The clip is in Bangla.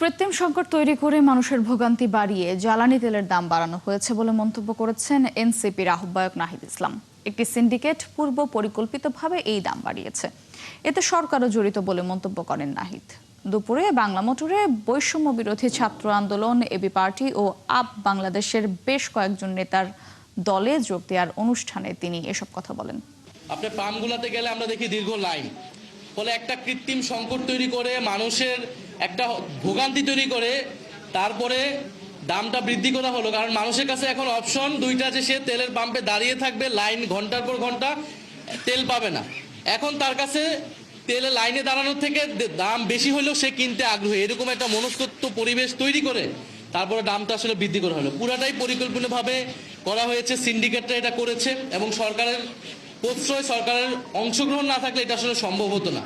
কৃত্রিম সংকট তৈরি করে মানুষের ভোগান্তি বাড়িয়ে জ্বালানি তেলের দাম বাড়ানো হয়েছে বলে মন্তব্য করেছেন এনসিপির আহ্বায়ক নাহিদ ইসলাম। একটি সিন্ডিকেট পূর্ব পরিকল্পিতভাবে এই দাম বাড়িয়েছে, এতে সরকারও জড়িত বলে মন্তব্য করেন নাহিদ। দুপুরে বাংলা মোটরে বৈষম্য বিরোধী ছাত্র আন্দোলন, এবি পার্টি ও আপ বাংলাদেশের বেশ কয়েকজন নেতার দলে যোগ দেওয়ার অনুষ্ঠানে তিনি এসব কথা বলেন। আপনি পাম্পগুলোতে গেলে আমরা দেখি দীর্ঘ লাইন, ফলে একটা কৃত্রিম সংকট তৈরি করে মানুষের একটা ভোগান্তি তৈরি করে তারপরে দামটা বৃদ্ধি করা হলো। কারণ মানুষের কাছে এখন অপশন দুইটা, যে সে তেলের পাম্পে দাঁড়িয়ে থাকবে, লাইন ঘন্টার পর ঘন্টা, তেল পাবে না। এখন তার কাছে তেলে লাইনে দাঁড়ানোর থেকে দাম বেশি হলেও সে কিনতে আগ্রহী, এরকম একটা মনস্তত্ত্ব পরিবেশ তৈরি করে তারপরে দামটা আসলে বৃদ্ধি করা হলো। পুরাটাই পরিকল্পিতভাবে করা হয়েছে, সিন্ডিকেটরা এটা করেছে এবং সরকারের প্রশ্রয়, সরকারের অংশগ্রহণ না থাকলে এটা আসলে সম্ভব হতো না।